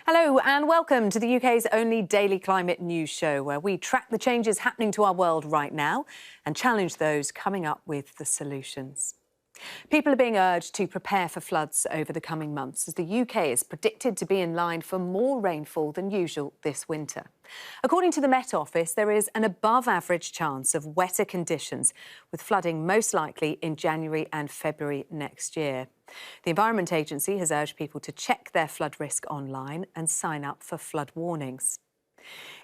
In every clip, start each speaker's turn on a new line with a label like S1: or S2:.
S1: Hello and welcome to the UK's only daily climate news show, where we track the changes happening to our world right now and challenge those coming up with the solutions. People are being urged to prepare for floods over the coming months, as the UK is predicted to be in line for more rainfall than usual this winter. According to the Met Office, there is an above-average chance of wetter conditions, with flooding most likely in January and February next year. The Environment Agency has urged people to check their flood risk online and sign up for flood warnings.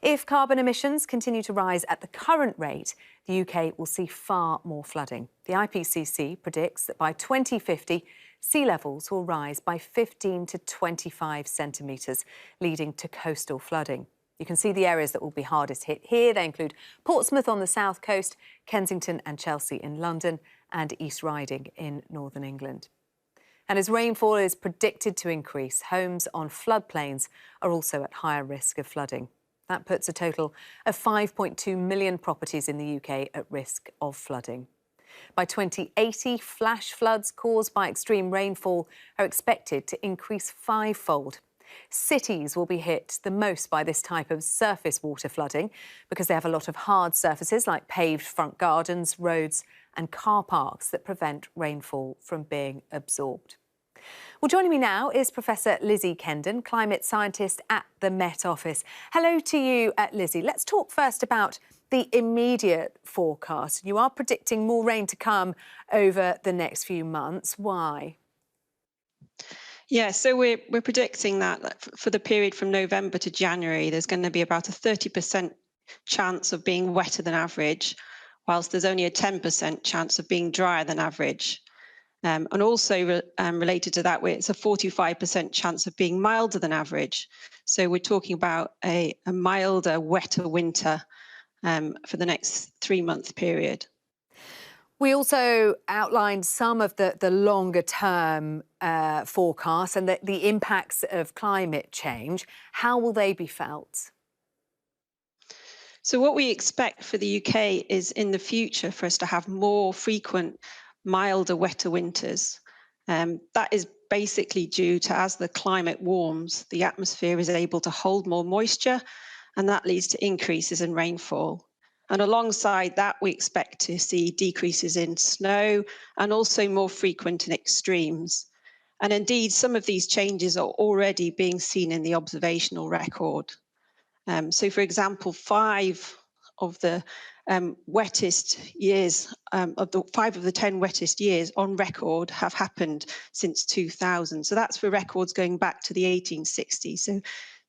S1: If carbon emissions continue to rise at the current rate, the UK will see far more flooding. The IPCC predicts that by 2050, sea levels will rise by 15 to 25 centimetres, leading to coastal flooding. You can see the areas that will be hardest hit here. They include Portsmouth on the south coast, Kensington and Chelsea in London, and East Riding in northern England. And as rainfall is predicted to increase, homes on floodplains are also at higher risk of flooding. That puts a total of 5.2 million properties in the UK at risk of flooding. By 2080, flash floods caused by extreme rainfall are expected to increase fivefold. Cities will be hit the most by this type of surface water flooding because they have a lot of hard surfaces like paved front gardens, roads and car parks that prevent rainfall from being absorbed. Well, joining me now is Professor Lizzie Kendon, climate scientist at the Met Office. Hello to you, Lizzie. Let's talk first about the immediate forecast. You are predicting more rain to come over the next few months. Why?
S2: Yeah, so we're predicting that for the period from November to January, there's going to be about a 30% chance of being wetter than average, whilst there's only a 10% chance of being drier than average. And also related to that, it's a 45% chance of being milder than average. So we're talking about a milder, wetter winter for the next 3-month period.
S1: We also outlined some of the longer-term forecasts and the impacts of climate change. How will they be felt?
S2: So what we expect for the UK is in the future for us to have more frequent, milder, wetter winters. That is basically due to, as the climate warms, the atmosphere is able to hold more moisture, and that leads to increases in rainfall. And alongside that, we expect to see decreases in snow and also more frequent and extremes. And indeed, some of these changes are already being seen in the observational record. So, for example, 5 of the wettest years, of 5 of the 10 wettest years on record have happened since 2000. So that's for records going back to the 1860s. So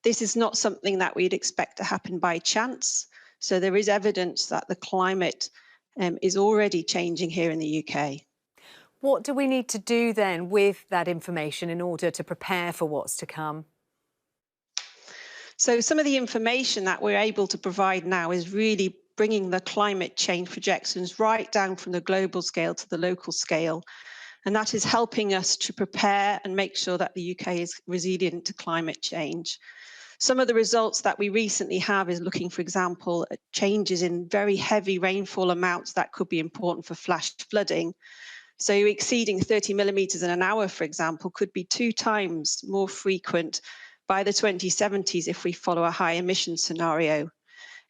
S2: this is not something that we'd expect to happen by chance. So there is evidence that the climate is already changing here in the UK.
S1: What do we need to do then with that information in order to prepare for what's to come?
S2: So some of the information that we're able to provide now is really bringing the climate change projections right down from the global scale to the local scale. And that is helping us to prepare and make sure that the UK is resilient to climate change. Some of the results that we recently have is looking, for example, at changes in very heavy rainfall amounts that could be important for flash flooding. So exceeding 30 millimetres in an hour, for example, could be 2 times more frequent by the 2070s if we follow a high emission scenario.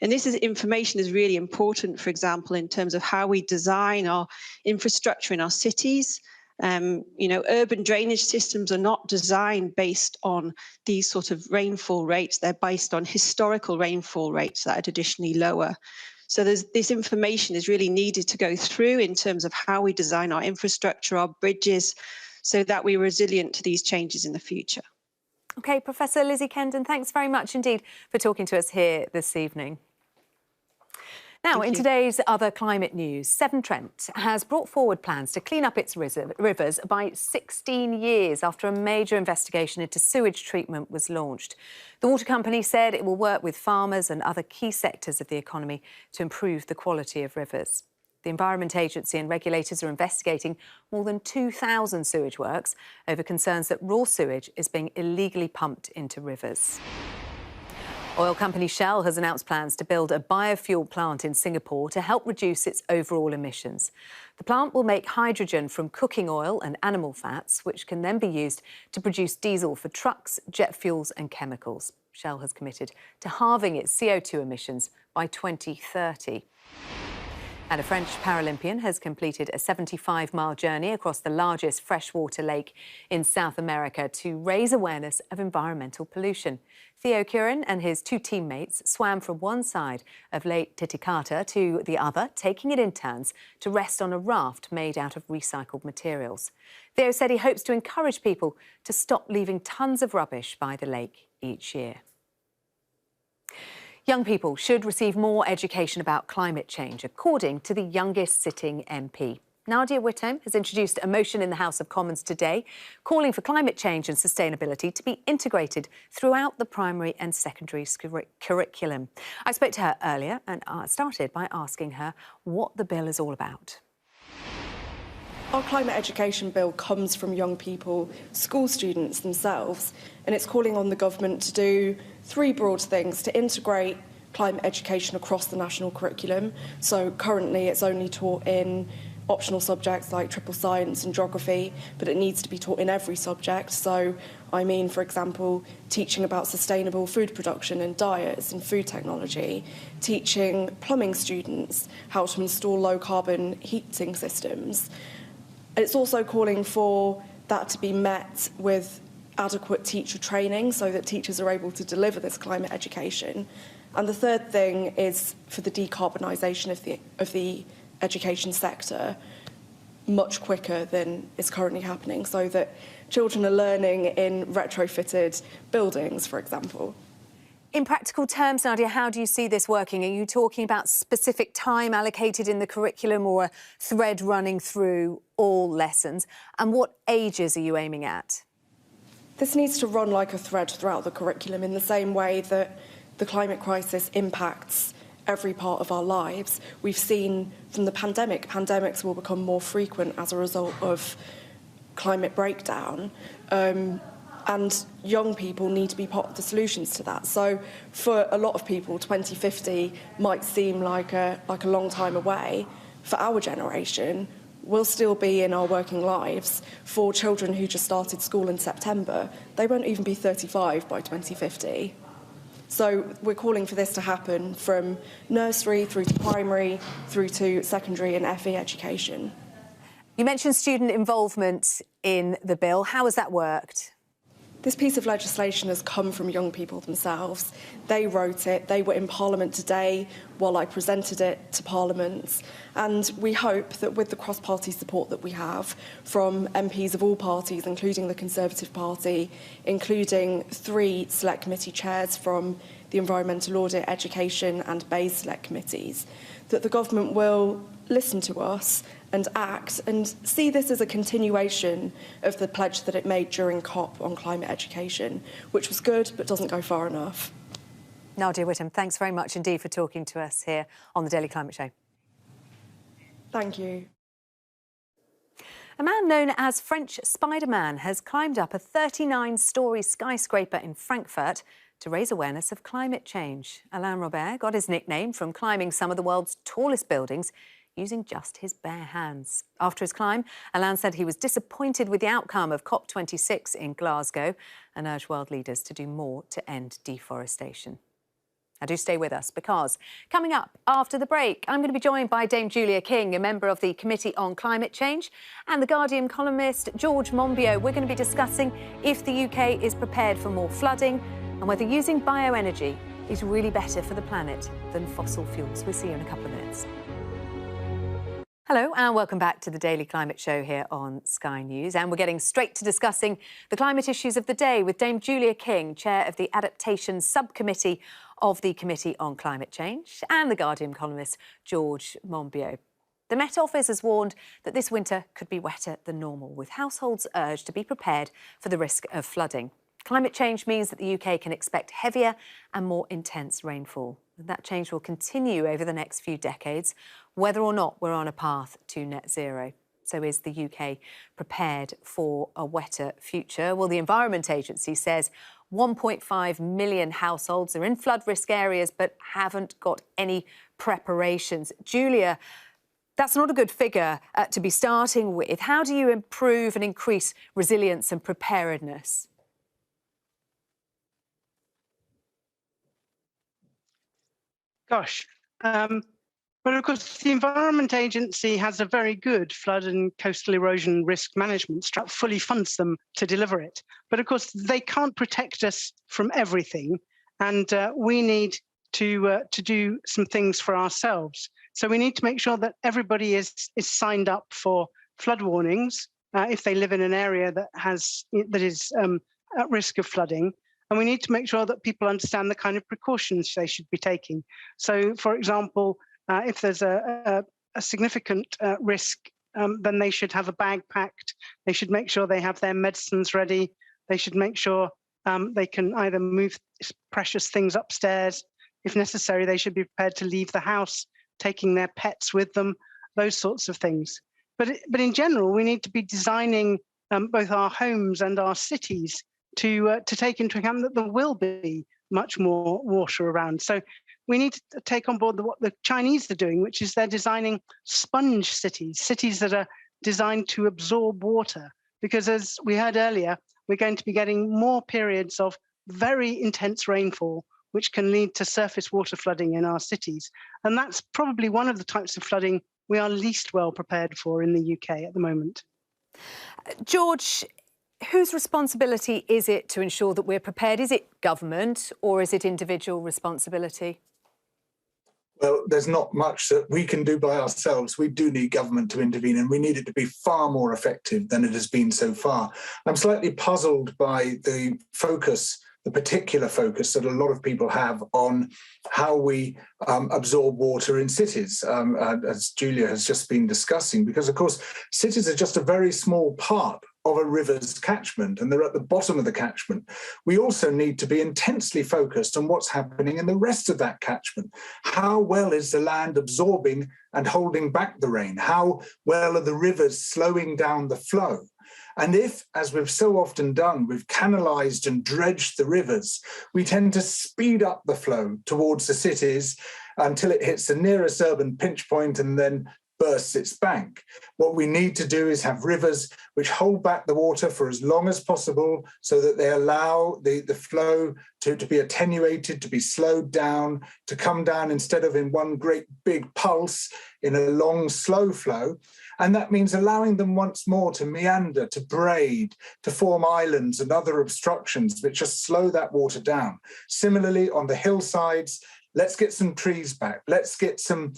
S2: And information is really important, for example, in terms of how we design our infrastructure in our cities. Urban drainage systems are not designed based on these sort of rainfall rates. They're based on historical rainfall rates that are traditionally lower. So this information is really needed to go through in terms of how we design our infrastructure, our bridges, so that we're resilient to these changes in the future.
S1: OK, Professor Lizzie Kendon, thanks very much indeed for talking to us here this evening. Now, in today's other climate news, Severn Trent has brought forward plans to clean up its rivers by 16 years after a major investigation into sewage treatment was launched. The water company said it will work with farmers and other key sectors of the economy to improve the quality of rivers. The Environment Agency and regulators are investigating more than 2,000 sewage works over concerns that raw sewage is being illegally pumped into rivers. Oil company Shell has announced plans to build a biofuel plant in Singapore to help reduce its overall emissions. The plant will make hydrogen from cooking oil and animal fats, which can then be used to produce diesel for trucks, jet fuels and chemicals. Shell has committed to halving its CO2 emissions by 2030. And a French Paralympian has completed a 75-mile journey across the largest freshwater lake in South America to raise awareness of environmental pollution. Theo Curran and his two teammates swam from one side of Lake Titicaca to the other, taking it in turns to rest on a raft made out of recycled materials. Theo said he hopes to encourage people to stop leaving tons of rubbish by the lake each year. Young people should receive more education about climate change, according to the youngest sitting MP. Nadia Whittome has introduced a motion in the House of Commons today calling for climate change and sustainability to be integrated throughout the primary and secondary curriculum. I spoke to her earlier and started by asking her what the bill is all about.
S3: Our climate education bill comes from young people, school students themselves, and it's calling on the government to do three broad things: to integrate climate education across the national curriculum. So currently it's only taught in optional subjects like triple science and geography, but it needs to be taught in every subject. So I mean, for example, teaching about sustainable food production and diets and food technology, teaching plumbing students how to install low-carbon heating systems. It's also calling for that to be met with adequate teacher training so that teachers are able to deliver this climate education. And the third thing is for the decarbonisation of the education sector much quicker than is currently happening, so that children are learning in retrofitted buildings, for example.
S1: In practical terms, Nadia, how do you see this working? Are you talking about specific time allocated in the curriculum or a thread running through all lessons? And what ages are you aiming at?
S3: This needs to run like a thread throughout the curriculum in the same way that the climate crisis impacts every part of our lives. We've seen from the pandemic, pandemics will become more frequent as a result of climate breakdown. And young people need to be part of the solutions to that. So for a lot of people, 2050 might seem like a long time away. For our generation, we'll still be in our working lives. For children who just started school in September, they won't even be 35 by 2050. So we're calling for this to happen from nursery through to primary, through to secondary and FE education.
S1: You mentioned student involvement in the bill. How has that worked?
S3: This piece of legislation has come from young people themselves. They wrote it, they were in Parliament today while I presented it to Parliament. And we hope that with the cross-party support that we have from MPs of all parties, including the Conservative Party, including 3 select committee chairs from the Environmental Audit, Education and BEIS select committees, that the government will listen to us and act and see this as a continuation of the pledge that it made during COP on climate education, which was good but doesn't go far enough.
S1: Nadia Whittome, thanks very much indeed for talking to us here on the Daily Climate Show.
S3: Thank you.
S1: A man known as French Spider-Man has climbed up a 39-storey skyscraper in Frankfurt to raise awareness of climate change. Alain Robert got his nickname from climbing some of the world's tallest buildings using just his bare hands. After his climb, Alain said he was disappointed with the outcome of COP26 in Glasgow and urged world leaders to do more to end deforestation. Now do stay with us, because coming up after the break, I'm going to be joined by Dame Julia King, a member of the Committee on Climate Change, and The Guardian columnist George Monbiot. We're going to be discussing if the UK is prepared for more flooding and whether using bioenergy is really better for the planet than fossil fuels. We'll see you in a couple of minutes. Hello and welcome back to the Daily Climate Show here on Sky News. And we're getting straight to discussing the climate issues of the day with Dame Julia King, Chair of the Adaptation Subcommittee of the Committee on Climate Change, and The Guardian columnist George Monbiot. The Met Office has warned that this winter could be wetter than normal, with households urged to be prepared for the risk of flooding. Climate change means that the UK can expect heavier and more intense rainfall. That change will continue over the next few decades, whether or not we're on a path to net zero. So is the UK prepared for a wetter future? Well, the Environment Agency says 1.5 million households are in flood risk areas but haven't got any preparations. Julia, that's not a good figure to be starting with. How do you improve and increase resilience and preparedness?
S4: Gosh. Well, of course, the Environment Agency has a very good flood and coastal erosion risk management strategy, fully funds them to deliver it. But of course, they can't protect us from everything, and we need to do some things for ourselves. So we need to make sure that everybody is signed up for flood warnings if they live in an area that is at risk of flooding. And we need to make sure that people understand the kind of precautions they should be taking. So, for example, if there's a significant risk, then they should have a bag packed. They should make sure they have their medicines ready. They should make sure they can either move precious things upstairs. If necessary, they should be prepared to leave the house, taking their pets with them, those sorts of things. But in general, we need to be designing both our homes and our cities to take into account that there will be much more water around. So we need to take on board what the Chinese are doing, which is they're designing sponge cities, cities that are designed to absorb water. Because as we heard earlier, we're going to be getting more periods of very intense rainfall, which can lead to surface water flooding in our cities. And that's probably one of the types of flooding we are least well prepared for in the UK at the moment.
S1: George, whose responsibility is it to ensure that we're prepared? Is it government or is it individual responsibility?
S5: Well, there's not much that we can do by ourselves. We do need government to intervene, and we need it to be far more effective than it has been so far. I'm slightly puzzled by the particular focus that a lot of people have on how we absorb water in cities, as Julia has just been discussing, because, of course, cities are just a very small part of a river's catchment, and they're at the bottom of the catchment. We also need to be intensely focused on what's happening in the rest of that catchment. How well is the land absorbing and holding back the rain? How well are the rivers slowing down the flow? And if, as we've so often done, we've canalised and dredged the rivers, we tend to speed up the flow towards the cities until it hits the nearest urban pinch point and then bursts its bank. What we need to do is have rivers which hold back the water for as long as possible so that they allow the flow to be attenuated, to be slowed down, to come down instead of in one great big pulse in a long, slow flow. And that means allowing them once more to meander, to braid, to form islands and other obstructions which just slow that water down. Similarly, on the hillsides, let's get some trees back. Let's get some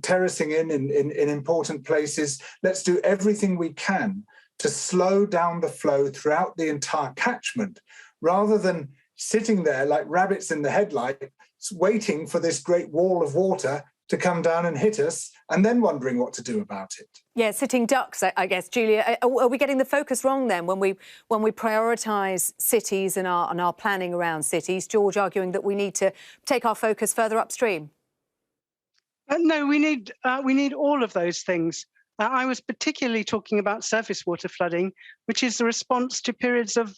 S5: terracing in important places. Let's do everything we can to slow down the flow throughout the entire catchment, rather than sitting there like rabbits in the headlights, waiting for this great wall of water to come down and hit us, and then wondering what to do about it.
S1: Yeah, sitting ducks, I guess. Julia, are we getting the focus wrong then when we prioritise cities and our planning around cities? George arguing that we need to take our focus further upstream.
S4: No, we need all of those things. I was particularly talking about surface water flooding, which is the response to periods of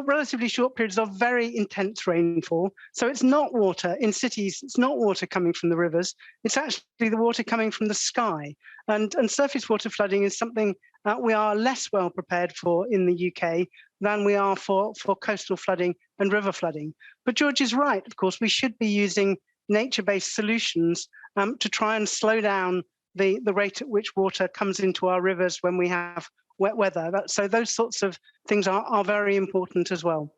S4: relatively short periods of very intense rainfall. So it's not water in cities, it's not water coming from the rivers, it's actually the water coming from the sky. And surface water flooding is something we are less well prepared for in the UK than we are for coastal flooding and river flooding. But George is right, of course, we should be using nature-based solutions to try and slow down the rate at which water comes into our rivers when we have wet weather. So those sorts of things are very important as well.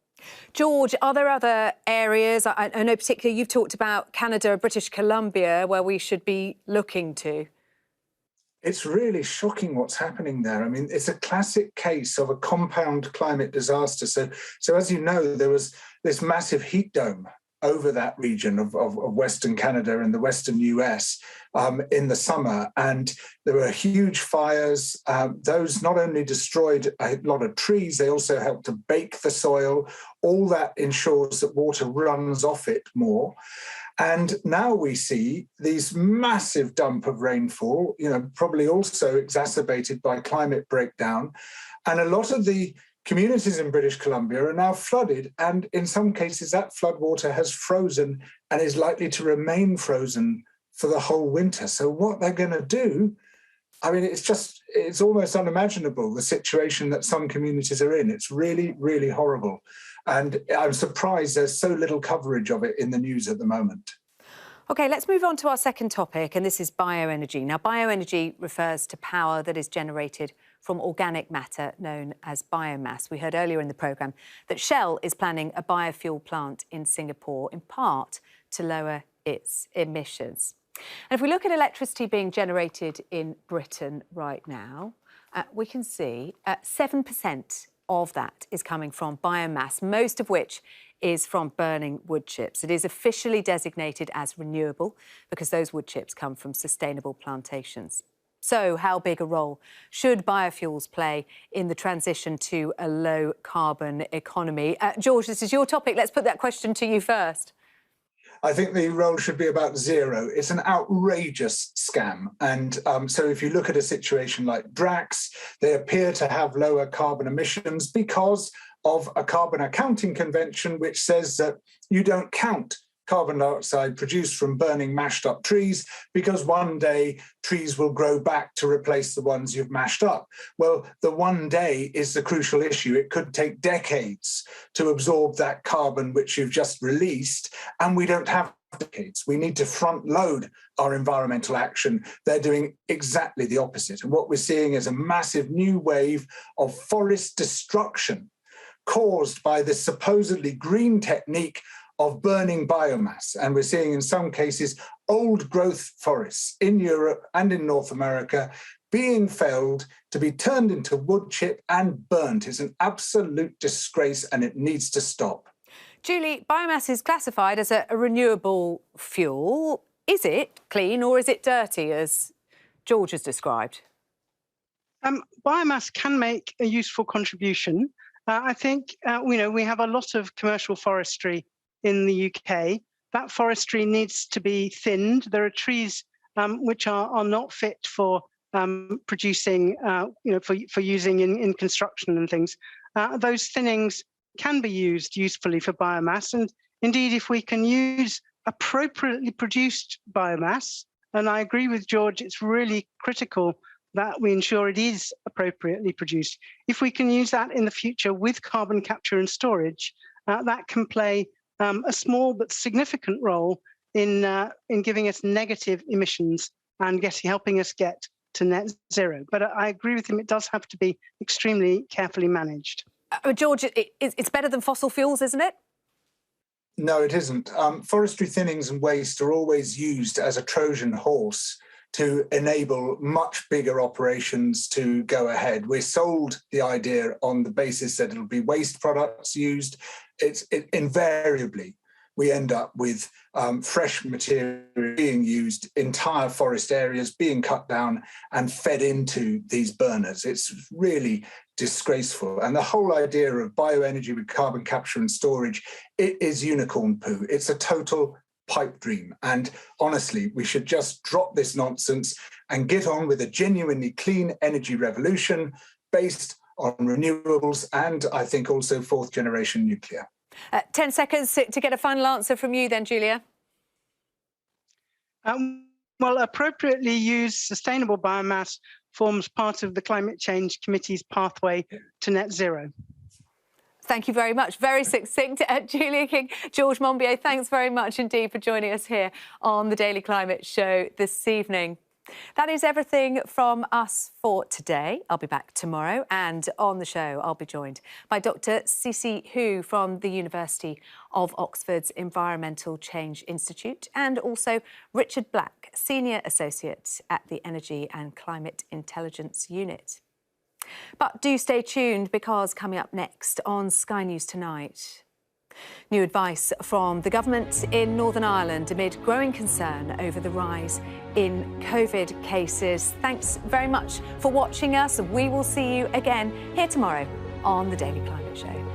S1: George, are there other areas, I know particularly you've talked about Canada, British Columbia, where we should be looking to?
S5: It's really shocking what's happening there. I mean, it's a classic case of a compound climate disaster. So as you know, there was this massive heat dome over that region of Western Canada and the Western US in the summer. And there were huge fires. Those not only destroyed a lot of trees, they also helped to bake the soil. All that ensures that water runs off it more. And now we see these massive dump of rainfall, probably also exacerbated by climate breakdown. And a lot of the Communities in British Columbia are now flooded, and in some cases that floodwater has frozen and is likely to remain frozen for the whole winter. So what they're going to do, I mean, it's almost unimaginable, the situation that some communities are in. It's really, really horrible. And I'm surprised there's so little coverage of it in the news at the moment.
S1: OK, let's move on to our second topic, and this is bioenergy. Now, bioenergy refers to power that is generated from organic matter known as biomass. We heard earlier in the programme that Shell is planning a biofuel plant in Singapore, in part to lower its emissions. And if we look at electricity being generated in Britain right now, we can see 7% of that is coming from biomass, most of which is from burning wood chips. It is officially designated as renewable because those wood chips come from sustainable plantations. So how big a role should biofuels play in the transition to a low-carbon economy? George, this is your topic. Let's put that question to you first.
S5: I think the role should be about zero. It's an outrageous scam. And so if you look at a situation like Drax, they appear to have lower carbon emissions because of a carbon accounting convention which says that you don't count carbon dioxide produced from burning mashed up trees because one day trees will grow back to replace the ones you've mashed up. Well, the one day is the crucial issue. It could take decades to absorb that carbon which you've just released, and we don't have decades. We need to front load our environmental action. They're doing exactly the opposite. And what we're seeing is a massive new wave of forest destruction caused by this supposedly green technique of burning biomass. And we're seeing in some cases old growth forests in Europe and in North America being felled to be turned into wood chip and burnt. It's an absolute disgrace and it needs to stop.
S1: Julie, biomass is classified as a renewable fuel. Is it clean or is it dirty, as George has described?
S4: Biomass can make a useful contribution. I think, we have a lot of commercial forestry in the UK. That forestry needs to be thinned. There are trees which are not fit for producing, for using in construction and things. Those thinnings can be used usefully for biomass. And indeed, if we can use appropriately produced biomass, and I agree with George, it's really critical that we ensure it is appropriately produced. If we can use that in the future with carbon capture and storage, that can play a small but significant role in giving us negative emissions and helping us get to net zero. But I agree with him, it does have to be extremely carefully managed.
S1: George, it's better than fossil fuels, isn't it?
S5: No, it isn't. Forestry thinnings and waste are always used as a Trojan horse to enable much bigger operations to go ahead. We're sold the idea on the basis that it'll be waste products used. Invariably, we end up with fresh material being used, entire forest areas being cut down and fed into these burners. It's really disgraceful. And the whole idea of bioenergy with carbon capture and storage, it is unicorn poo. It's a total pipe dream. And honestly, we should just drop this nonsense and get on with a genuinely clean energy revolution based on renewables and I think also fourth generation nuclear.
S1: 10 seconds to get a final answer from you then, Julia.
S4: Well, appropriately used sustainable biomass forms part of the Climate Change Committee's pathway to net zero.
S1: Thank you very much. Very succinct. Julia King, George Monbiot, thanks very much indeed for joining us here on the Daily Climate Show this evening. That is everything from us for today. I'll be back tomorrow, and on the show I'll be joined by Dr. Cece Hu from the University of Oxford's Environmental Change Institute, and also Richard Black, Senior Associate at the Energy and Climate Intelligence Unit. But do stay tuned, because coming up next on Sky News Tonight, new advice from the government in Northern Ireland amid growing concern over the rise in COVID cases. Thanks very much for watching us. We will see you again here tomorrow on the Daily Climate Show.